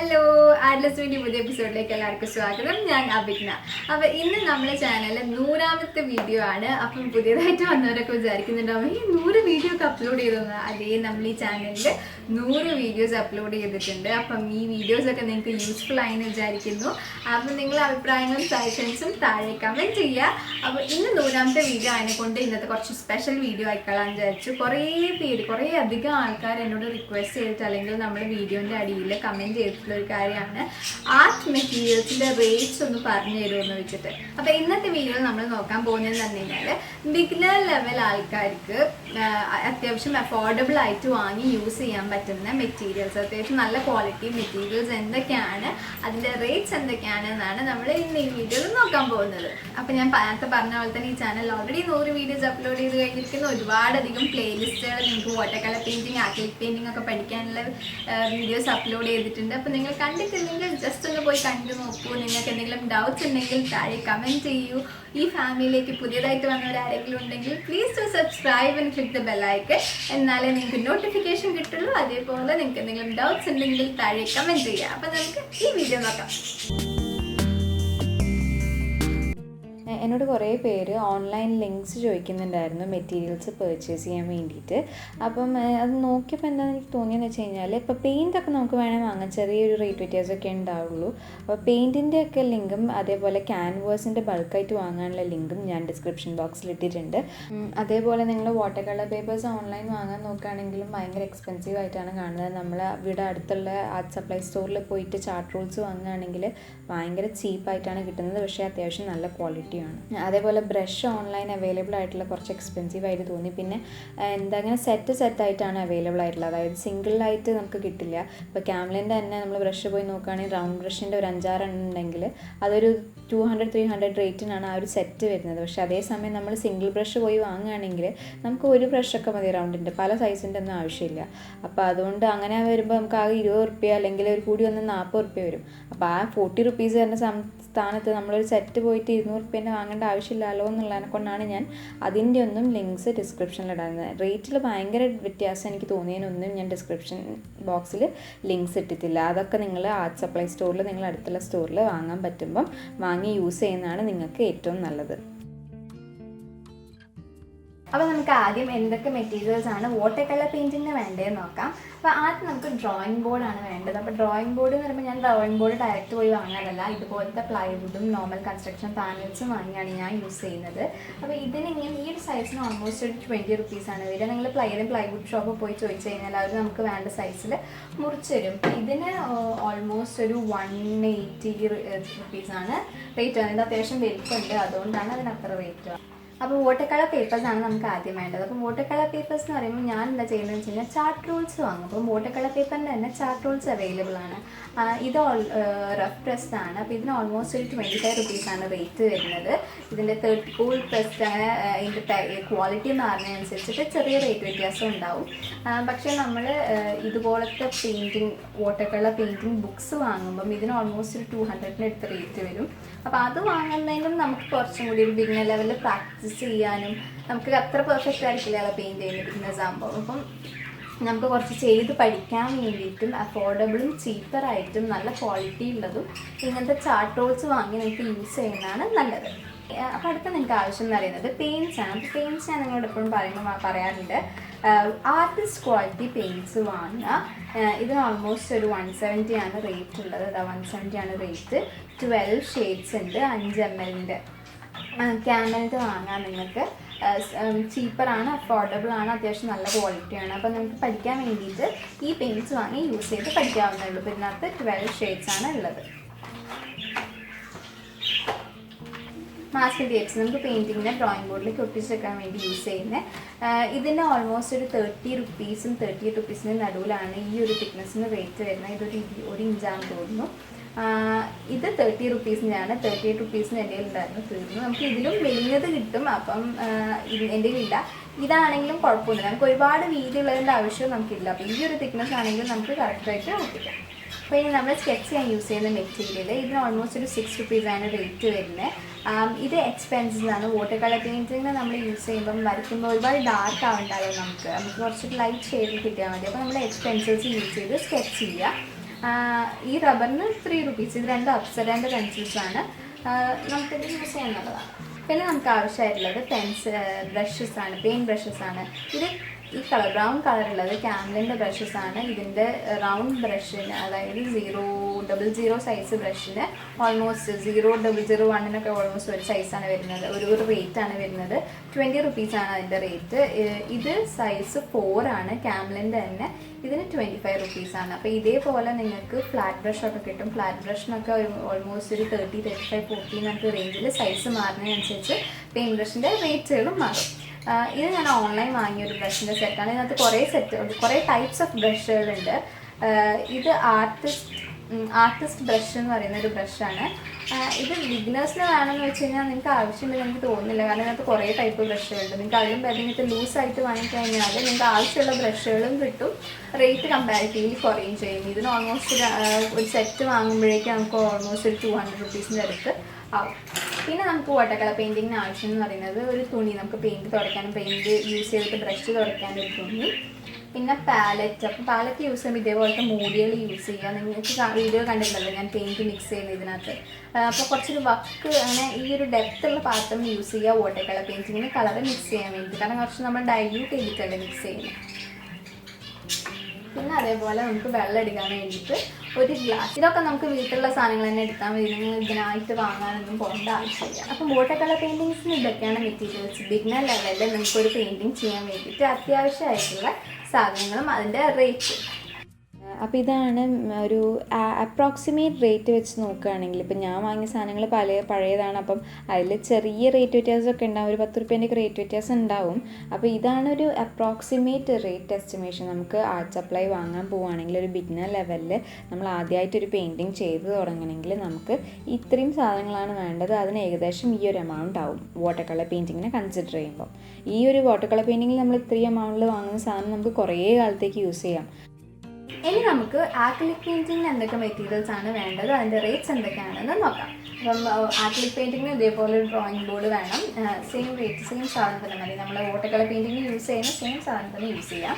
Hello ആഡ്ലസിൻ്റെ പുതിയ എപ്പിസോഡിലേക്ക് എല്ലാവർക്കും സ്വാഗതം. ഞാൻ അഭിജ്ഞ. അപ്പോൾ ഇന്ന് നമ്മുടെ ചാനലിൽ 100ാമത്തെ വീഡിയോ ആണ്. അപ്പം പുതിയതായിട്ട് വന്നവരൊക്കെ വിചാരിക്കുന്നുണ്ടാവും ഈ 100 വീഡിയോ ഒക്കെ അപ്ലോഡ് ചെയ്തത്. അതേ, നമ്മൾ ഈ ചാനലിൽ 100 വീഡിയോസ് അപ്ലോഡ് ചെയ്തിട്ടുണ്ട്. അപ്പം ഈ വീഡിയോസൊക്കെ നിങ്ങൾക്ക് യൂസ്ഫുൾ ആയെന്ന് വിചാരിക്കുന്നു. അപ്പം നിങ്ങളുടെ അഭിപ്രായങ്ങളും സജഷൻസും താഴെ കമൻറ്റ് ചെയ്യുക. അപ്പോൾ ഇന്ന് 100ാമത്തെ വീഡിയോ ആയതിനെക്കൊണ്ട് ഇന്നത്തെ കുറച്ച് സ്പെഷ്യൽ വീഡിയോ ആയിക്കൊള്ളാൻ വിചാരിച്ചു. കുറേ അധികം ആൾക്കാർ എന്നോട് റിക്വസ്റ്റ് ചെയ്തിട്ട് അല്ലെങ്കിൽ നമ്മുടെ വീഡിയോൻ്റെ അടിയിൽ കമൻറ്റ് ചെയ്തിട്ടുള്ള ഒരു കാര്യമാണ് ആർട്ട് മെറ്റീരിയൽസിൻ്റെ റേറ്റ്സ് ഒന്ന് പറഞ്ഞു തരുമെന്ന് വെച്ചിട്ട്. അപ്പോൾ ഇന്നത്തെ വീഡിയോയിൽ നമ്മൾ നോക്കാൻ പോകുന്നതെന്ന് പറഞ്ഞു കഴിഞ്ഞാൽ ബിഗിനർ ലെവൽ ആൾക്കാർക്ക് അത്യാവശ്യം അഫോർഡബിൾ ആയിട്ട് വാങ്ങി യൂസ് ചെയ്യാൻ പറ്റുന്ന മെറ്റീരിയൽസ്, അത്യാവശ്യം നല്ല ക്വാളിറ്റി മെറ്റീരിയൽസ് എന്തൊക്കെയാണ്, അതിൻ്റെ റേറ്റ്സ് എന്തൊക്കെയാണ് എന്നാണ് നമ്മൾ ഇന്ന് ഈ വീഡിയോയിൽ നോക്കാൻ പോകുന്നത്. അപ്പോൾ ഞാൻ നേരത്തെ പറഞ്ഞ പോലെ തന്നെ ഈ ചാനൽ ഓൾറെഡി 100 വീഡിയോസ് അപ്ലോഡ് ചെയ്ത് കഴിഞ്ഞിരിക്കുന്ന ഒരുപാടധികം പ്ലേലിസ്റ്റുകൾ നിങ്ങൾക്ക് water colour painting, acrylic painting ഒക്കെ പഠിക്കാനുള്ള വീഡിയോസ് അപ്ലോഡ് ചെയ്തിട്ടുണ്ട്. അപ്പോൾ നിങ്ങൾ കണ്ടിട്ടില്ലെങ്കിൽ ജസ്റ്റ് ഒന്ന് പോയി കണ്ടു നോക്കൂ. നിങ്ങൾക്ക് എന്തെങ്കിലും ഡൗട്ട്സ് ഉണ്ടെങ്കിൽ താഴെ കമൻറ്റ് ചെയ്യൂ. ഈ ഫാമിലിയിലേക്ക് പുതിയതായിട്ട് വന്നവരാരെങ്കിലും ഉണ്ടെങ്കിൽ please to subscribe and click the bell icon. എന്നാലേ നിങ്ങൾക്ക് നോട്ടിഫിക്കേഷൻ കിട്ടുള്ളൂ. അതേപോലെ നിങ്ങൾക്ക് എന്തെങ്കിലും ഡൗട്ട്സ് ഉണ്ടെങ്കിൽ താഴെ കമൻറ്റ് ചെയ്യുക. അപ്പോൾ നമുക്ക് ഈ വീഡിയോ നോക്കാം. എന്നോട് കുറേ പേര് ഓൺലൈൻ ലിങ്ക്സ് ചോദിക്കുന്നുണ്ടായിരുന്നു മെറ്റീരിയൽസ് പർച്ചേസ് ചെയ്യാൻ വേണ്ടിയിട്ട്. അപ്പം അത് നോക്കിയപ്പോൾ എന്താണെന്ന് എനിക്ക് തോന്നിയെന്ന് വെച്ച് കഴിഞ്ഞാൽ ഇപ്പോൾ പെയിൻറ്റൊക്കെ നമുക്ക് വേണമെങ്കിൽ വാങ്ങാം, ചെറിയൊരു റേറ്റ് വ്യത്യാസമൊക്കെ ഉണ്ടാവുള്ളൂ. അപ്പോൾ പെയിൻറ്റിൻ്റെ ഒക്കെ ലിങ്കും അതേപോലെ ക്യാൻവാസിൻ്റെ ബൾക്കായിട്ട് വാങ്ങാനുള്ള ലിങ്കും ഞാൻ ഡിസ്ക്രിപ്ഷൻ ബോക്സിൽ ഇട്ടിട്ടുണ്ട്. അതേപോലെ നിങ്ങൾ വാട്ടർ കളർ പേപ്പേഴ്സ് ഓൺലൈൻ വാങ്ങാൻ നോക്കുകയാണെങ്കിലും ഭയങ്കര എക്സ്പെൻസീവ് ആയിട്ടാണ് കാണുന്നത്. നമ്മൾ ഇവിടെ അടുത്തുള്ള ആർട്ട് സപ്ലൈ സ്റ്റോറിൽ പോയിട്ട് ചാർട്ട് റൂൾസ് വാങ്ങുകയാണെങ്കിൽ ഭയങ്കര ചീപ്പായിട്ടാണ് കിട്ടുന്നത്, പക്ഷേ അത്യാവശ്യം നല്ല ക്വാളിറ്റിയാണ്. അതേപോലെ ബ്രഷ് ഓൺലൈൻ അവൈലബിൾ ആയിട്ടുള്ള കുറച്ച് എക്സ്പെൻസീവ് ആയിട്ട് തോന്നി. പിന്നെ അങ്ങനെ സെറ്റായിട്ടാണ് അവൈലബിൾ ആയിട്ടുള്ളത്, അതായത് സിംഗിളായിട്ട് നമുക്ക് കിട്ടില്ല. ഇപ്പോൾ ക്യാംലിൻ്റെ തന്നെ നമ്മൾ ബ്രഷ് പോയി നോക്കുകയാണെങ്കിൽ റൗണ്ട് ബ്രഷിൻ്റെ ഒരു 5-6 എണ്ണം ഉണ്ടെങ്കിൽ അതൊരു 200-300 റേറ്റിനാണ് ആ ഒരു സെറ്റ് വരുന്നത്. പക്ഷേ അതേസമയം നമ്മൾ സിംഗിൾ ബ്രഷ് പോയി വാങ്ങുകയാണെങ്കിൽ നമുക്ക് ഒരു ബ്രഷൊക്കെ മതി, റൗണ്ടിൻ്റെ പല സൈസിൻ്റെ ഒന്നും ആവശ്യമില്ല. അപ്പോൾ അതുകൊണ്ട് അങ്ങനെ വരുമ്പോൾ നമുക്ക് ആകെ 20 റുപ്യ അല്ലെങ്കിൽ ഒരു കൂടി വന്ന് 40 റുപ്യ വരും. അപ്പോൾ ആ 40 റുപ്പീസ് വരുന്ന സ്ഥാനത്ത് നമ്മളൊരു സെറ്റ് പോയിട്ട് 200 റുപ്യേൻ്റെ വാങ്ങേണ്ട ആവശ്യമില്ലല്ലോ എന്നുള്ളതിനെ കൊണ്ടാണ് ഞാൻ അതിൻ്റെ ഒന്നും ലിങ്ക്സ് ഡിസ്ക്രിപ്ഷനിൽ ഇടുന്നത്. റേറ്റിൽ ഭയങ്കര വ്യത്യാസം എനിക്ക് തോന്നിയതിനൊന്നും ഞാൻ ഡിസ്ക്രിപ്ഷൻ ബോക്സിൽ ലിങ്ക്സ് ഇട്ടിട്ടില്ല. അതൊക്കെ നിങ്ങൾ ആർട്ട് സപ്ലൈ സ്റ്റോറിൽ, നിങ്ങൾ അടുത്തുള്ള സ്റ്റോറിൽ വാങ്ങാൻ പറ്റുമ്പം വാങ്ങി യൂസ് ചെയ്യുന്നതാണ് നിങ്ങൾക്ക് ഏറ്റവും നല്ലത്. അപ്പോൾ നമുക്ക് ആദ്യം എന്തൊക്കെ മെറ്റീരിയൽസ് ആണ് വാട്ടർ കളർ പെയിൻറ്റിങ്ങിന് വേണ്ടതെന്ന് നോക്കാം. അപ്പോൾ ആദ്യം നമുക്ക് ഡ്രോയിങ് ബോർഡാണ് വേണ്ടത്. അപ്പോൾ ഡ്രോയിങ് ബോർഡ് എന്ന് പറയുമ്പോൾ ഞാൻ ഡ്രോയിങ് ബോർഡ് ഡയറക്റ്റ് പോയി വാങ്ങാനല്ല, ഇതുപോലത്തെ പ്ലൈവുഡും നോർമൽ കൺസ്ട്രക്ഷൻ പാനൽസും വാങ്ങിയാണ് ഞാൻ യൂസ് ചെയ്യുന്നത്. അപ്പോൾ ഇതിനിങ്ങനെ ഈ ഒരു സൈസിന് ഓൾമോസ്റ്റ് ഒരു 20 റുപ്പീസാണ് വരിക. നിങ്ങൾ പ്ലൈവുഡ് ഷോപ്പിൽ പോയി ചോദിച്ചു കഴിഞ്ഞാൽ അവർ നമുക്ക് വേണ്ട സൈസിൽ മുറിച്ച് തരും. ഇതിന് ഓൾമോസ്റ്റ് ഒരു 180 റുപ്പീസാണ് റേറ്റ് വന്നത്. അത്യാവശ്യം വലിപ്പമുണ്ട്, അതുകൊണ്ടാണ് അതിനത്ര റേറ്റ്. അപ്പോൾ വാട്ടർ കളർ പേപ്പേഴ്സാണ് നമുക്ക് ആദ്യം വേണ്ടത്. അപ്പോൾ വാട്ടർ കളർ പേപ്പേഴ്സ് എന്ന് പറയുമ്പോൾ ഞാൻ എന്താ ചെയ്യുന്നതെന്ന് വെച്ച് കഴിഞ്ഞാൽ ചാർട്ട് റൂൾസ് വാങ്ങും. അപ്പം വാട്ടർ കളർ പേപ്പറിൻ്റെ തന്നെ ചാർട്ട് റൂൾസ് അവൈലബിൾ ആണ്. ഇത് റഫ് പ്രസ്ഡ് ആണ്. അപ്പോൾ ഇതിന് ഓൾമോസ്റ്റ് ഒരു 25 റുപ്പീസാണ് റേറ്റ് വരുന്നത്. ഇതിൻ്റെ 30 കൂൾ പ്രസ്ഡ് അങ്ങനെ ഇതിൻ്റെ ക്വാളിറ്റി മാറുന്നതനുസരിച്ചിട്ട് ചെറിയ റേറ്റ് വ്യത്യാസം ഉണ്ടാവും. പക്ഷേ നമ്മൾ ഇതുപോലത്തെ painting water colour painting books വാങ്ങുമ്പം ഇതിന് ഓൾമോസ്റ്റ് ഒരു 200-ന് അടുത്ത് റേറ്റ് വരും. അപ്പോൾ അത് വാങ്ങുന്നതിനും നമുക്ക് കുറച്ചും കൂടി ഒരു ബിഗിനർ ലെവലിൽ പ്രാക്ടീസ് ചെയ്യാനും, നമുക്ക് അത്ര പെർഫെക്റ്റ് ആയിരിക്കില്ല പെയിൻറ്റ് ചെയ്യുന്ന ബിഗിനേഴ്സ് ആകുമ്പോൾ. അപ്പം നമുക്ക് കുറച്ച് ചെയ്ത് പഠിക്കാൻ വേണ്ടിയിട്ടും അഫോർഡബിളും ചീപ്പറായിട്ടും നല്ല ക്വാളിറ്റി ഉള്ളതും ഇങ്ങനത്തെ ചാർട്ട് റോൾസ് വാങ്ങി നിങ്ങൾക്ക് യൂസ് ചെയ്യുന്നതാണ് നല്ലത്. അപ്പോൾ അടുത്ത നിങ്ങൾക്ക് ആവശ്യം എന്ന് പറയുന്നത് പെയിൻറ്റ്സ് ആണ്. അപ്പോൾ പെയിൻറ്റ്സ് ഞാൻ നിങ്ങളോട് എപ്പോഴും പറയാറുണ്ട്, ആർട്ടിസ്റ്റ് ക്വാളിറ്റി പെയിൻറ്റ്സ് വാങ്ങുക. ഇതിന് ഓൾമോസ്റ്റ് ഒരു 170 ആണ് റേറ്റ് ഉള്ളത്. 170 ആണ് റേറ്റ്. 12 ഷെയ്ഡ്സ് ഉണ്ട്. 5 ml ക്യാമലിൻ്റെ വാങ്ങാൻ നിങ്ങൾക്ക് ചീപ്പറാണ്, അഫോർഡബിൾ ആണ്, അത്യാവശ്യം നല്ല ക്വാളിറ്റിയാണ്. അപ്പോൾ നമുക്ക് പഠിക്കാൻ വേണ്ടിയിട്ട് ഈ പെയിൻറ്റ്സ് വാങ്ങി യൂസ് ചെയ്ത് പഠിക്കാവുന്നേ ഉള്ളൂ. അപ്പോൾ ഇതിനകത്ത് 12 ഷെയ്ഡ്സ് ആണ് ഉള്ളത്. മാസ്കിംഗ് ടേപ്സ് നമുക്ക് പെയിൻറ്റിങ്ങിനെ ഡ്രോയിങ് ബോർഡിലേക്ക് ഒട്ടിച്ചെടുക്കാൻ വേണ്ടി യൂസ് ചെയ്യുന്നത്. ഇതിൻ്റെ ഓൾമോസ്റ്റ് ഒരു 30 റുപ്പീസും 38 റുപ്പീസിന് നടുവിലാണ് ഈ ഒരു തിക്നെസ്സിന് റേറ്റ് വരുന്നത്. ഇതൊരു 1 ഇഞ്ചാണെന്ന് തോന്നുന്നു. ഇത് 30 റുപ്പീസിൻ്റെയാണ്. 38 റുപ്പീസിന് എൻ്റെ ഉണ്ടായിരുന്നു, തീർന്നു. നമുക്ക് ഇതിലും വലിയത് കിട്ടും. അപ്പം എൻ്റെ ഇല്ല. ഇതാണെങ്കിലും കുഴപ്പമൊന്നുമില്ല, നമുക്ക് ഒരുപാട് വീതിയുള്ളതിൻ്റെ ആവശ്യം നമുക്കില്ല. അപ്പോൾ ഈ ഒരു തിക്നെസ് ആണെങ്കിലും നമുക്ക് കറക്റ്റായിട്ട് ഒട്ടിക്കാം. അപ്പോൾ ഇനി നമ്മൾ സ്കെച്ച് ചെയ്യാൻ യൂസ് ചെയ്യുന്ന മെറ്റീരിയൽ ഇതിന് ഓൾമോസ്റ്റ് ഒരു 6 റുപ്പീസാണ് റേറ്റ് വരുന്നത്. ഇത് എക്സ്പെൻസീവ് ആണ്. വാട്ടർ കളർ പെയിൻറ്റിങ് നമ്മൾ യൂസ് ചെയ്യുമ്പം വരയ്ക്കുമ്പോൾ ഒരുപാട് ഡാർക്ക് ആവുന്നുണ്ടാവും. നമുക്ക് കുറച്ച് ലൈറ്റ് ഷെയ്ഡിൽ കിട്ടിയാൽ മതി. അപ്പോൾ നമ്മൾ എക്സ്പെൻസീവ്സ് യൂസ് ചെയ്ത് സ്കെച്ച് ചെയ്യുക. ഈ റബ്ബറിന് 3 rupees. ഇത് രണ്ട് അപ്സരേൻ്റെ പെൻസിൽസാണ്, നമുക്കിത് യൂസ് ചെയ്യാനുള്ളതാണ്. പിന്നെ നമുക്ക് ആവശ്യമായിട്ടുള്ളത് ബ്രഷസ് ആണ്, പെയിൻറ്റ് ബ്രഷസ് ആണ്. ഇത് ഈ ബ്രൗൺ കളറുള്ളത് ക്യാമലിൻ്റെ ബ്രഷസ് ആണ്. ഇതിൻ്റെ റൗണ്ട് ബ്രഷിന്, അതായത് 000 സൈസ് ബ്രഷിന് ഓൾമോസ്റ്റ് 000 ഓൾമോസ്റ്റ് ഒരു സൈസാണ് വരുന്നത്, ഒരു റേറ്റാണ് വരുന്നത്. 20 rupees ആണ് അതിൻ്റെ റേറ്റ്. ഇത് സൈസ് 4 ആണ് ക്യാമലിൻ്റെ തന്നെ. ഇതിന് 25 rupees ആണ്. അപ്പോൾ ഇതേപോലെ നിങ്ങൾക്ക് ഫ്ലാറ്റ് ബ്രഷൊക്കെ കിട്ടും. ഫ്ലാറ്റ് ബ്രഷിനൊക്കെ ഓൾമോസ്റ്റ് ഒരു 30, 35, 40 നമുക്ക് റേഞ്ചിൽ സൈസ് മാറുന്നതിനനുസരിച്ച് പെയിൻറ്റ് ബ്രഷിൻ്റെ റേറ്റുകളും മാറും. ഇത് ഞാൻ ഓൺലൈൻ വാങ്ങിയൊരു ബ്രഷിൻ്റെ സെറ്റാണ്. ഇതിനകത്ത് കുറേ ടൈപ്സ് ഓഫ് ബ്രഷുകളുണ്ട്. ഇത് ആർട്ടിസ്റ്റ് ബ്രഷ് എന്ന് പറയുന്ന ഒരു ബ്രഷാണ്. ഇത് ബിഗിനേഴ്സിന് വേണമെന്ന് വെച്ച് കഴിഞ്ഞാൽ നിങ്ങൾക്ക് ആവശ്യമുണ്ടെന്ന് എനിക്ക് തോന്നുന്നില്ല, കാരണം ഇതിനകത്ത് കുറേ ടൈപ്പ് ബ്രഷുകളുണ്ട്. നിങ്ങൾക്ക് അതിലും നിങ്ങൾക്ക് ലൂസായിട്ട് വാങ്ങിക്കഴിഞ്ഞാൽ നിങ്ങൾക്ക് ആവശ്യമുള്ള ബ്രഷുകളും കിട്ടും, റേറ്റ് കമ്പാരിറ്റീവ്ലി കുറയും ചെയ്യും. ഇതിന് ഓൾമോസ്റ്റ് ഒരു സെറ്റ് വാങ്ങുമ്പോഴേക്കും നമുക്ക് ഓൾമോസ്റ്റ് ഒരു 200 rupees അടുത്ത് ആവും. പിന്നെ നമുക്ക് വാട്ടർ കളർ പെയിൻറ്റിങ്ങിന് ആവശ്യം എന്ന് പറയുന്നത് ഒരു തുണി, നമുക്ക് പെയിൻറ്റ് തുടയ്ക്കാനും പെയിൻറ്റ് യൂസ് ചെയ്തിട്ട് ബ്രഷ് തുടയ്ക്കാനും ഒരു തുണി. പിന്നെ പാലറ്റ്. അപ്പോൾ പാലറ്റ് യൂസ് ചെയ്യുമ്പോൾ ഇതേപോലത്തെ മൂടികൾ യൂസ് ചെയ്യുക. നിങ്ങൾക്ക് വീഡിയോ കണ്ടിട്ടുണ്ടല്ലോ ഞാൻ പെയിൻറ്റ് മിക്സ് ചെയ്യുന്നത് ഇതിനകത്ത്. അപ്പോൾ കുറച്ചൊരു വർക്ക് അങ്ങനെ ഈ ഒരു ഡെപ്ത്തുള്ള പാത്രം യൂസ് ചെയ്യുക വാട്ടർ കളർ പെയിൻറ്റിങ്ങിന് കളർ മിക്സ് ചെയ്യാൻ വേണ്ടി, കാരണം കുറച്ച് നമ്മൾ ഡൈല്യൂട്ട് ചെയ്തിട്ടല്ലേ മിക്സ് ചെയ്യുന്നത്. പിന്നെ അതേപോലെ നമുക്ക് വെള്ളം എടുക്കാൻ വേണ്ടിയിട്ട് ഒരു ഗ്ലാസ്. ഇതൊക്കെ നമുക്ക് വീട്ടിലുള്ള സാധനങ്ങൾ തന്നെ എടുത്താൽ മതി, നിങ്ങൾ ഇതിനായിട്ട് വാങ്ങാനൊന്നും പോകേണ്ട ആവശ്യമില്ല. അപ്പം വാട്ടർ കളർ പെയിൻറ്റിങ്സിന് ഇതൊക്കെയാണ് മെറ്റീരിയൽസ്. ബിഗിനർ ലെവലിൽ നമുക്കൊരു പെയിൻറ്റിങ് ചെയ്യാൻ വേണ്ടിയിട്ട് അത്യാവശ്യമായിട്ടുള്ള സാധനങ്ങളും അതിൻ്റെ റേറ്റ്. അപ്പോൾ ഇതാണ് ഒരു അപ്രോക്സിമേറ്റ് റേറ്റ് വെച്ച് നോക്കുകയാണെങ്കിൽ. ഇപ്പം ഞാൻ വാങ്ങിയ സാധനങ്ങൾ പഴയതാണ്, അപ്പം അതിൽ ചെറിയ റേറ്റ് വ്യത്യാസമൊക്കെ ഉണ്ടാവും, ഒരു 10 രൂപേൻ്റെയൊക്കെ റേറ്റ് വ്യത്യാസം ഉണ്ടാവും. അപ്പോൾ ഇതാണൊരു അപ്രോക്സിമേറ്റ് റേറ്റ് എസ്റ്റിമേഷൻ. നമുക്ക് ആർട്ട് സപ്ലൈ വാങ്ങാൻ പോവുകയാണെങ്കിൽ ഒരു ബിഗിനർ ലെവലിൽ നമ്മൾ ആദ്യമായിട്ടൊരു പെയിൻറ്റിങ് ചെയ്ത് തുടങ്ങണമെങ്കിൽ നമുക്ക് ഇത്രയും സാധനങ്ങളാണ് വേണ്ടത്. അതിന് ഏകദേശം ഈ ഒരു എമൗണ്ട് ആവും വാട്ടർ കളർ പെയിൻറ്റിങ്ങിനെ കൺസിഡർ ചെയ്യുമ്പോൾ. ഈ ഒരു വാട്ടർ കളർ പെയിൻറ്റിങ്ങിൽ നമ്മൾ ഇത്രയും എമൗണ്ടിൽ വാങ്ങുന്ന സാധനം നമുക്ക് കുറേ കാലത്തേക്ക് യൂസ് ചെയ്യാം. ഇനി നമുക്ക് ആക്രിലിക് പെയിൻറ്റിങ്ങിന് എന്തൊക്കെ മെറ്റീരിയൽസ് ആണ് വേണ്ടത്, അതിൻ്റെ റേറ്റ്സ് എന്തൊക്കെയാണെന്ന് നോക്കാം. അപ്പം ആക്രിലിക് പെയിൻറ്റിങ്ങിന് ഇതേപോലെ ഒരു ഡ്രോയിങ് ബോർഡ് വേണം. സെയിം റേറ്റ്, സെയിം സാധനം തന്നെ മതി. നമ്മൾ വാട്ടർ കളർ പെയിൻറ്റിങ്ങിന് യൂസ് ചെയ്യുന്ന സെയിം സാധനം തന്നെ യൂസ് ചെയ്യാം.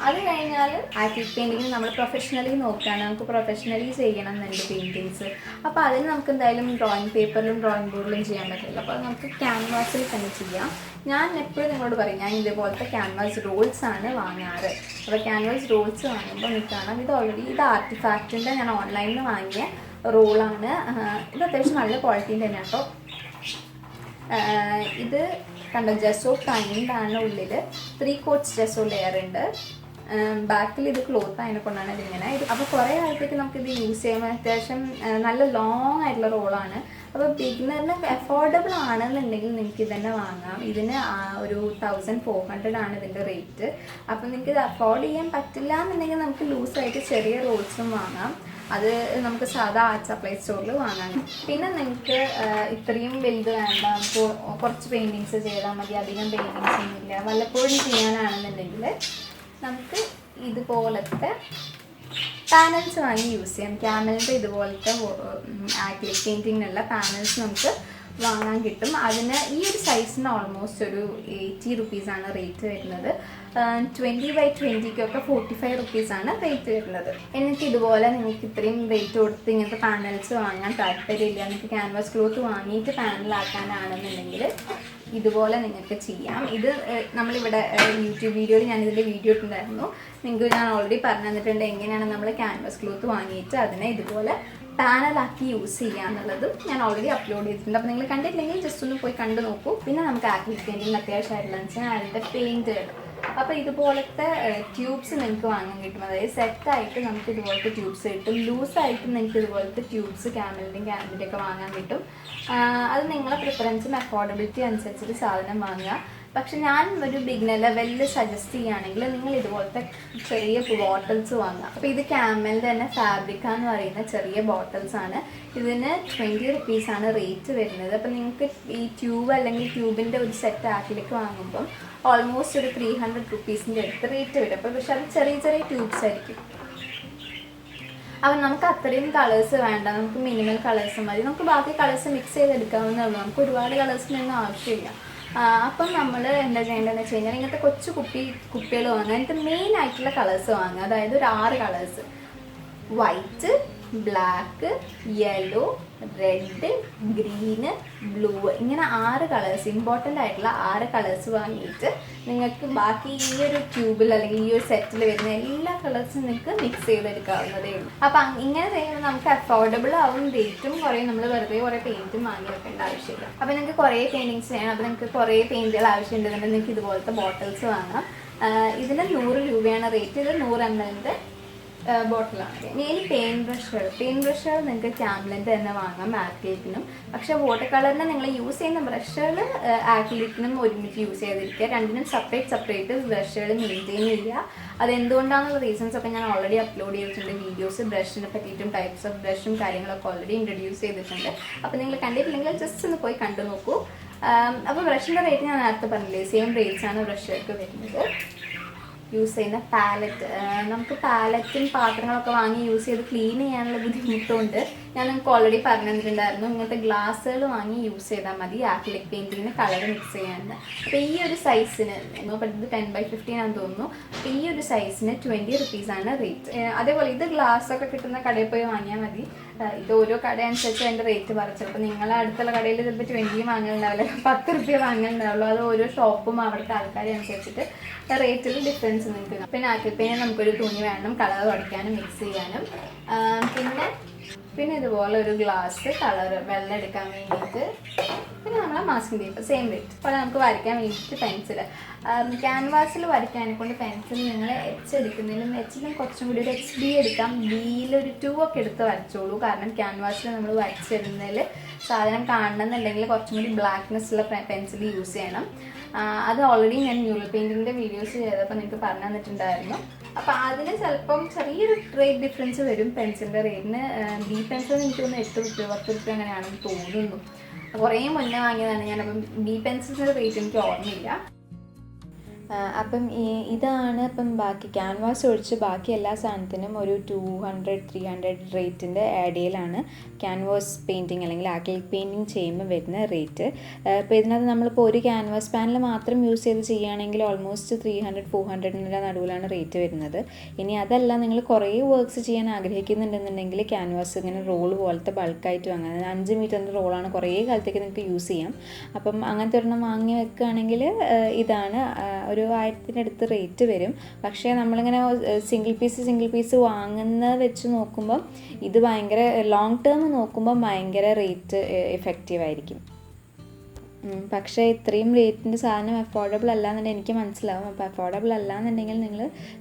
അത് കഴിഞ്ഞാൽ ആക്രിലിക് പെയിൻറ്റിങ്ങിന് നമ്മൾ പ്രൊഫഷണലി നോക്കുകയാണ്, നമുക്ക് പ്രൊഫഷണലി ചെയ്യണം എന്നുണ്ട് പെയിൻറ്റിങ്സ്. അപ്പോൾ അതിന് നമുക്ക് എന്തായാലും ഡ്രോയിങ് പേപ്പറിലും ഡ്രോയിങ് ബോർഡിലും ചെയ്യാൻ പറ്റില്ല. അപ്പോൾ അത് നമുക്ക് ക്യാൻവാസിൽ തന്നെ ചെയ്യാം. ഞാൻ എപ്പോഴും നിങ്ങളോട് പറയും, ഞാൻ ഇതേപോലത്തെ ക്യാൻവാസ് റോൾസ് ആണ് വാങ്ങാറ്. അപ്പോൾ ക്യാൻവാസ് റോൾസ് വാങ്ങുമ്പോൾ നിങ്ങൾക്ക് കാണാം, ഇത് ആർട്ടിഫാക്റ്റിൻ്റെ ഞാൻ ഓൺലൈനിൽ നിന്ന് വാങ്ങിയ റോളാണ്. ഇത് അത്യാവശ്യം നല്ല ക്വാളിറ്റീൻ്റെ തന്നെയാണ്. അപ്പോൾ ഇത് കണ്ടോ, ജെസോ ടൈൻഡാണ്. ഉള്ളിൽ 3 coats ജെസോ ലെയർ ഉണ്ട്. ബാക്കിൽ ഇത് ക്ലോത്ത് അതിനെ കൊണ്ടാണ് ഇതിങ്ങനെ. അപ്പോൾ കുറേ കാലത്തേക്ക് നമുക്കിത് യൂസ് ചെയ്യുമ്പോൾ അത്യാവശ്യം നല്ല ലോങ് ആയിട്ടുള്ള റോളാണ്. അപ്പോൾ ബിഗിനറിന് അഫോർഡബിൾ ആണെന്നുണ്ടെങ്കിൽ നിങ്ങൾക്ക് ഇതന്നെ വാങ്ങാം. ഇതിന് ഒരു 1400 ആണ് ഇതിൻ്റെ റേറ്റ്. അപ്പോൾ നിങ്ങൾക്ക് ഇത് അഫോർഡ് ചെയ്യാൻ പറ്റില്ല എന്നുണ്ടെങ്കിൽ നമുക്ക് ലൂസായിട്ട് ചെറിയ റോൾസും വാങ്ങാം. അത് നമുക്ക് സാധാ ആർട്ട് സപ്ലൈ സ്റ്റോറിൽ വാങ്ങാം. പിന്നെ നിങ്ങൾക്ക് ഇത്രയും വലുത് വേണ്ട, നമുക്ക് കുറച്ച് പെയിൻറ്റിങ്സ് ചെയ്താൽ മതി, അധികം പെയിൻറ്റിങ്സ് ഒന്നുമില്ല, വല്ലപ്പോഴും ചെയ്യാനാണെന്നുണ്ടെങ്കിൽ നമുക്ക് ഇതുപോലത്തെ പാനൽസ് വാങ്ങി യൂസ് ചെയ്യാം. ക്യാമലിൻ്റെ ഇതുപോലത്തെ ആക്രിലിക് പെയിൻറ്റിങ്ങിനുള്ള പാനൽസ് നമുക്ക് വാങ്ങാൻ കിട്ടും. അതിന് ഈ ഒരു സൈസിന് ഓൾമോസ്റ്റ് ഒരു 80 rupees ആണ് റേറ്റ് വരുന്നത്. 20x20 45 rupees ആണ് റേറ്റ് വരുന്നത്. എനിക്ക് ഇതുപോലെ നിങ്ങൾക്ക് ഇത്രയും റേറ്റ് കൊടുത്ത് ഇങ്ങനത്തെ പാനൽസ് വാങ്ങാൻ താല്പര്യമില്ല, നിങ്ങൾക്ക് ക്യാൻവാസ് ക്ലോത്ത് വാങ്ങിയിട്ട് പാനലാക്കാനാണെന്നുണ്ടെങ്കിൽ ഇതുപോലെ നിങ്ങൾക്ക് ചെയ്യാം. ഇത് നമ്മളിവിടെ യൂട്യൂബ് വീഡിയോയിൽ ഞാനിതിൻ്റെ വീഡിയോ ഇട്ടുണ്ടായിരുന്നു. നിങ്ങൾക്ക് ഞാൻ ഓൾറെഡി പറഞ്ഞു തന്നിട്ടുണ്ട് എങ്ങനെയാണ് നമ്മൾ ക്യാൻവാസ് ക്ലോത്ത് വാങ്ങിയിട്ട് അതിനെ ഇതുപോലെ പാനലാക്കി യൂസ് ചെയ്യുക എന്നുള്ളതും ഞാൻ ഓൾറെഡി അപ്ലോഡ് ചെയ്തിട്ടുണ്ട്. അപ്പോൾ നിങ്ങൾ കണ്ടിട്ടില്ലെങ്കിൽ ജസ്റ്റ് ഒന്ന് പോയി കണ്ടു നോക്കൂ. പിന്നെ നമുക്ക് ആക്രിലിക് പെയിൻറ്റിങ് അത്യാവശ്യമായിട്ടുള്ള അതിൻ്റെ പെയിൻറ്റുകൾ. അപ്പോൾ ഇതുപോലത്തെ ട്യൂബ്സ് നിങ്ങൾക്ക് വാങ്ങാൻ കിട്ടും. അതായത് സെറ്റായിട്ട് നമുക്ക് ഇതുപോലത്തെ ട്യൂബ്സ് കിട്ടും. ലൂസായിട്ട് നിങ്ങൾക്ക് ഇതുപോലത്തെ ട്യൂബ്സ് ക്യാമലിൻ്റെയും ഒക്കെ വാങ്ങാൻ കിട്ടും. അത് നിങ്ങളെ പ്രിഫറൻസും അഫോർഡബിലിറ്റി അനുസരിച്ചിട്ട് സാധനം വാങ്ങുക. പക്ഷെ ഞാൻ ഒരു ബിഗിനർ ലെവലിൽ സജസ്റ്റ് ചെയ്യുകയാണെങ്കിൽ നിങ്ങൾ ഇതുപോലത്തെ ചെറിയ ബോട്ടിൽസ് വാങ്ങുക. അപ്പോൾ ഇത് ക്യാമലിൻ്റെ തന്നെ ഫാബ്രിക്ക എന്ന് പറയുന്ന ചെറിയ ബോട്ടിൽസ് ആണ്. ഇതിന് 20 rupees ആണ് റേറ്റ് വരുന്നത്. അപ്പോൾ നിങ്ങൾക്ക് ഈ ട്യൂബ് അല്ലെങ്കിൽ ട്യൂബിൻ്റെ ഒരു സെറ്റ് ആക്കിലേക്ക് വാങ്ങുമ്പം ഓൾമോസ്റ്റ് ഒരു 300 rupeesൻ്റെ അടുത്ത് റേറ്റ് വരും. അപ്പോൾ പക്ഷെ അത് ചെറിയ ചെറിയ ട്യൂബ്സ് ആയിരിക്കും. അപ്പം നമുക്ക് അത്രയും കളേഴ്സ് വേണ്ട, നമുക്ക് മിനിമൽ കളേഴ്സ് മതി. നമുക്ക് ബാക്കി കളേഴ്സ് മിക്സ് ചെയ്തെടുക്കാവുന്നേ ഉള്ളൂ, നമുക്ക് ഒരുപാട് കളേഴ്സിനൊന്നും ആവശ്യമില്ല. അപ്പം നമ്മൾ എന്താ ചെയ്യേണ്ടതെന്ന് വെച്ച് കഴിഞ്ഞാൽ ഇങ്ങനത്തെ കൊച്ചു കുപ്പികൾ വാങ്ങുക. എന്നിട്ട് മെയിൻ ആയിട്ടുള്ള കളേഴ്സ് വാങ്ങുക. അതായത് ഒരു 6 colours white, black, yellow, red, green, blue, ഇങ്ങനെ 6 കളേഴ്സ്, ഇമ്പോർട്ടൻ്റ് ആയിട്ടുള്ള 6 കളേഴ്സ് വാങ്ങിയിട്ട് നിങ്ങൾക്ക് ബാക്കി ഈ ഒരു ട്യൂബിൽ അല്ലെങ്കിൽ ഈ ഒരു സെറ്റിൽ വരുന്ന എല്ലാ കളേഴ്സും നിങ്ങൾക്ക് മിക്സ് ചെയ്തെടുക്കാവുന്നതേ ഉള്ളൂ. അപ്പം ഇങ്ങനെ ചെയ്യുമ്പോൾ നമുക്ക് അഫോർഡബിൾ ആവും, റേറ്റും കുറേ, നമ്മൾ വെറുതെ കുറേ പെയിൻറ്റും വാങ്ങി വെക്കേണ്ട ആവശ്യമില്ല. അപ്പോൾ നിങ്ങൾക്ക് കുറേ പെയിൻറ്റിങ്സ് വേണം, അപ്പോൾ നിങ്ങൾക്ക് കുറേ പെയിൻറ്റുകൾ ആവശ്യമുണ്ടെന്നുണ്ടെങ്കിൽ നിങ്ങൾക്ക് ഇതുപോലത്തെ ബോട്ടിൽസ് വാങ്ങാം. ഇതിന് 100 രൂപയാണ് റേറ്റ്. ഇത് 100 ml ബോട്ടിലാണ്. ഇനി പെയിൻറ്റ് ബ്രഷുകൾ നിങ്ങൾക്ക് ക്യാംലിൻ്റെ തന്നെ വാങ്ങാം, ആക്രിലിക്കിനും. പക്ഷേ വാട്ടർ കളറിന് നിങ്ങൾ യൂസ് ചെയ്യുന്ന ബ്രഷുകൾ ആക്രിലിക്കിനും ഒരുമിച്ച് യൂസ് ചെയ്തിരിക്കുക. രണ്ടിനും സെപ്പറേറ്റ് ബ്രഷുകൾ മെയിൻറ്റെയിൻ ചെയ്യുക. അതെന്തുകൊണ്ടാണെന്നുള്ള റീസൺസ് ഒക്കെ ഞാൻ ഓൾറെഡി അപ്ലോഡ് ചെയ്തിട്ടുണ്ട്. വീഡിയോസ് ബ്രഷിനെ പറ്റിയിട്ടും ടൈപ്സ് ഓഫ് ബ്രഷും കാര്യങ്ങളൊക്കെ ഓൾറെഡി ഇൻട്രൊഡ്യൂസ് ചെയ്തിട്ടുണ്ട്. അപ്പോൾ നിങ്ങൾ കണ്ടിട്ടില്ലെങ്കിൽ ജസ്റ്റ് ഒന്ന് പോയി കണ്ടു നോക്കൂ. അപ്പോൾ ബ്രഷിൻ്റെ റേറ്റ് ഞാൻ നേരത്തെ പറഞ്ഞില്ലേ, സെയിം റേറ്റ്സാണ് ബ്രഷുകൾക്ക് വരുന്നത്. യൂസ് ചെയ്യുന്ന പാലറ്റ്, നമുക്ക് പാലറ്റും പാത്രങ്ങളൊക്കെ വാങ്ങി യൂസ് ചെയ്ത് ക്ലീൻ ചെയ്യാനുള്ള ബുദ്ധിമുട്ടുണ്ട്. ഞാൻ നിങ്ങൾക്ക് ഓൾറെഡി പറഞ്ഞു തന്നിട്ടുണ്ടായിരുന്നു. ഇങ്ങനത്തെ ഗ്ലാസ്സുകൾ വാങ്ങി യൂസ് ചെയ്താൽ മതി ആക്രിലിക് പെയിൻറ്റിങ്ങിന് കളർ മിക്സ് ചെയ്യാൻ. അപ്പോൾ ഈ ഒരു സൈസിന് ഇപ്പോൾ ഇത് 10/15 ആണെന്ന് തോന്നുന്നു. അപ്പോൾ ഈ ഒരു സൈസിന് 20 റുപ്പീസാണ് റേറ്റ്. അതേപോലെ ഇത് ഗ്ലാസ്സൊക്കെ കിട്ടുന്ന കടയിൽ പോയി വാങ്ങിയാൽ മതി. ഇത് ഓരോ കട അനുസരിച്ച് അതിൻ്റെ റേറ്റ് പറയും. ചിലപ്പോൾ നിങ്ങളെ അടുത്തുള്ള കടയിൽ ചിലപ്പോൾ 20 വാങ്ങലുണ്ടാവില്ല, 10 റുപ്യ വാങ്ങലുണ്ടാവുള്ളൂ. അത് ഓരോ ഷോപ്പും അവിടുത്തെ ആൾക്കാരെ അനുസരിച്ചിട്ട് റേറ്റിൽ ഡിഫറൻസ് നിങ്ങൾക്ക് കാണാം. പിന്നെ ആക്രിലിക് പെയിൻറ്റ് നമുക്കൊരു തുണി വേണം കളർ തുടയ്ക്കാനും മിക്സ് ചെയ്യാനും. പിന്നെ ഇതുപോലെ ഒരു ഗ്ലാസ് കളർ വെള്ളം എടുക്കാൻ വേണ്ടിയിട്ട്. പിന്നെ നമ്മളെ മാസ്കിംഗ് ടേപ്പ് സെയിം റേറ്റ്. അപ്പോൾ നമുക്ക് വരയ്ക്കാൻ വേണ്ടിയിട്ട് പെൻസിൽ, ക്യാൻവാസിൽ വരയ്ക്കാനെ കൊണ്ട് പെൻസിൽ നിങ്ങൾ എച്ച് എടുക്കുന്നതിലും എച്ചിലും കുറച്ചും കൂടി ഒരു HB എടുക്കാം. Bയിൽ ഒരു 2 ഒക്കെ എടുത്ത് വരച്ചോളൂ. കാരണം ക്യാൻവാസിൽ നമ്മൾ വരച്ചിടുന്നതിൽ സാധനം കാണണമെന്നുണ്ടെങ്കിൽ കുറച്ചും കൂടി ബ്ലാക്ക്നെസ് ഉള്ള പെൻസിൽ യൂസ് ചെയ്യണം. അത് ഓൾറെഡി ഞാൻ മ്യൂറൽ പെയിൻറ്റിങ്ങിൻ്റെ വീഡിയോസ് ചെയ്തപ്പോൾ നിങ്ങൾക്ക് പറഞ്ഞു തന്നിട്ടുണ്ടായിരുന്നു. അപ്പോൾ അതിന് ചിലപ്പം ചെറിയൊരു റേറ്റ് ഡിഫറൻസ് വരും പെൻസിലിൻ്റെ റേറ്റിന്. ബി പെൻസിൽ എനിക്ക് തോന്നുന്നു 8 റുപ്യ 10 റുപ്യ അങ്ങനെയാണെന്ന് തോന്നുന്നു. കുറേ മുന്നേ വാങ്ങിയതാണ് ഞാൻ. അപ്പം ബി പെൻസിലിൻ്റെ റേറ്റ് എനിക്ക് ഓർമ്മയില്ല. അപ്പം ഇതാണ്. അപ്പം ബാക്കി ക്യാൻവാസ് ഒഴിച്ച് ബാക്കി എല്ലാ സാധനത്തിനും ഒരു 200-300 റേറ്റിൻ്റെ ആഡിയയിലാണ് ക്യാൻവാസ് പെയിൻറ്റിങ് അല്ലെങ്കിൽ ആക്രിലിക് പെയിൻറ്റിങ് ചെയ്യുമ്പോൾ വരുന്ന റേറ്റ്. അപ്പോൾ ഇതിനകത്ത് നമ്മളിപ്പോൾ ഒരു ക്യാൻവാസ് പാനൽ മാത്രം യൂസ് ചെയ്ത് ചെയ്യുകയാണെങ്കിൽ ഓൾമോസ്റ്റ് 300-400 നടുവിലാണ് റേറ്റ് വരുന്നത്. ഇനി അതല്ല നിങ്ങൾ കുറേ വർക്ക്സ് ചെയ്യാൻ ആഗ്രഹിക്കുന്നുണ്ടെന്നുണ്ടെങ്കിൽ ക്യാൻവാസ് ഇങ്ങനെ റോൾ പോലത്തെ ബൾക്കായിട്ട് വാങ്ങാം. 5 മീറ്ററിൻ്റെ റോളാണ്, കുറേ കാലത്തേക്ക് നിങ്ങൾക്ക് യൂസ് ചെയ്യാം. അപ്പം അങ്ങനത്തെ ഒരെണ്ണം വാങ്ങി വെക്കുകയാണെങ്കിൽ ഇതാണ് ഒരു 1000 അടുത്ത് റേറ്റ് വരും. പക്ഷേ നമ്മളിങ്ങനെ സിംഗിൾ പീസ് വാങ്ങുന്നത് വെച്ച് നോക്കുമ്പോൾ ഇത് ഭയങ്കര ലോങ് ടേം നോക്കുമ്പോൾ ഭയങ്കര റേറ്റ് എഫക്റ്റീവ് ആയിരിക്കും. പക്ഷേ ഇത്രയും റേറ്റിൻ്റെ സാധനം അഫോർഡബിൾ അല്ലാന്നുണ്ടെങ്കിൽ എനിക്ക് മനസ്സിലാവും. അപ്പോൾ അഫോർഡബിൾ അല്ലാന്നുണ്ടെങ്കിൽ നിങ്ങൾ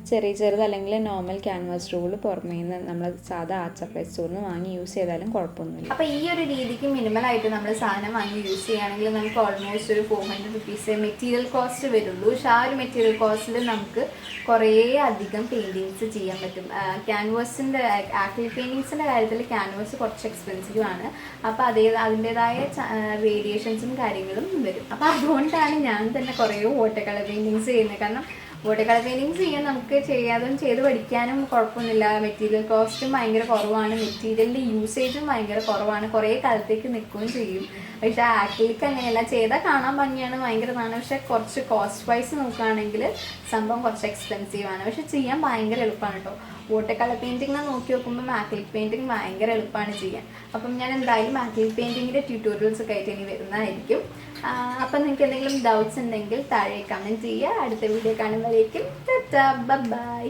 ചെറുത് അല്ലെങ്കിൽ നോർമൽ ക്യാൻവാസ് റൂൾ പുറമേ നിന്ന് നമ്മൾ സാധാ ആർട്ട് സപ്ലൈ സ്റ്റോറിൽ നിന്ന് വാങ്ങി യൂസ് ചെയ്താലും കുഴപ്പമൊന്നുമില്ല. അപ്പോൾ ഈ ഒരു രീതിക്ക് മിനിമലായിട്ട് നമ്മൾ സാധനം വാങ്ങി യൂസ് ചെയ്യുകയാണെങ്കിൽ നമുക്ക് ഓൾമോസ്റ്റ് ഒരു 400 റുപ്പീസ് മെറ്റീരിയൽ കോസ്റ്റ് വരുള്ളൂ. പക്ഷേ ആ ഒരു മെറ്റീരിയൽ കോസ്റ്റിൽ നമുക്ക് കുറേ അധികം പെയിൻറ്റിങ്സ് ചെയ്യാൻ പറ്റും. ക്യാൻവാസിൻ്റെ ആക്രിലിക് പെയിൻറ്റിങ്സിൻ്റെ കാര്യത്തിൽ ക്യാൻവാസ് കുറച്ച് എക്സ്പെൻസീവ് ആണ്. അപ്പോൾ അതിൻ്റേതായ വേരിയേഷൻസും കാര്യങ്ങളും വരും. അപ്പോൾ അതുകൊണ്ടാണ് ഞാൻ തന്നെ കുറേ വാട്ടർ കളർ പെയിൻറ്റിങ്സ് ചെയ്യുന്നത്. കാരണം വാട്ടർ കളർ പെയിൻറ്റിങ്സ് ചെയ്യാൻ നമുക്ക് ചെയ്യാതും ചെയ്ത് പഠിക്കാനും കുഴപ്പമൊന്നുമില്ല. മെറ്റീരിയൽ കോസ്റ്റും ഭയങ്കര കുറവാണ്, മെറ്റീരിയലിൻ്റെ യൂസേജും ഭയങ്കര കുറവാണ്, കുറേ കാലത്തേക്ക് നിൽക്കുകയും ചെയ്യും. പക്ഷേ ആക്രിലിക് അങ്ങനെയല്ല, ചെയ്താൽ കാണാൻ ഭംഗിയാണ്, ഭയങ്കരതാണ്. പക്ഷേ കുറച്ച് കോസ്റ്റ് വൈസ് നോക്കുകയാണെങ്കിൽ സംഭവം കുറച്ച് എക്സ്പെൻസീവാണ്. പക്ഷെ ചെയ്യാൻ ഭയങ്കര എളുപ്പമാണ് കേട്ടോ. വാട്ടർ കളർ പെയിൻറ്റിങ്ങിനെ നോക്കി നോക്കുമ്പോൾ ആക്രിലിക് പെയിൻറ്റിങ് ഭയങ്കര എളുപ്പമാണ് ചെയ്യാൻ. അപ്പം ഞാൻ എന്തായാലും ആക്രിലിക് പെയിൻറ്റിങ്ങിൻ്റെ ട്യൂട്ടോറിയൽസ് ഒക്കെ ആയിട്ട് ഇനി വരുന്നതായിരിക്കും. അപ്പം നിങ്ങൾക്ക് എന്തെങ്കിലും ഡൗട്ട്സ് ഉണ്ടെങ്കിൽ താഴെ കമൻറ്റ് ചെയ്യുക. അടുത്ത വീഡിയോ കാണുമ്പോഴേക്കും ബൈ.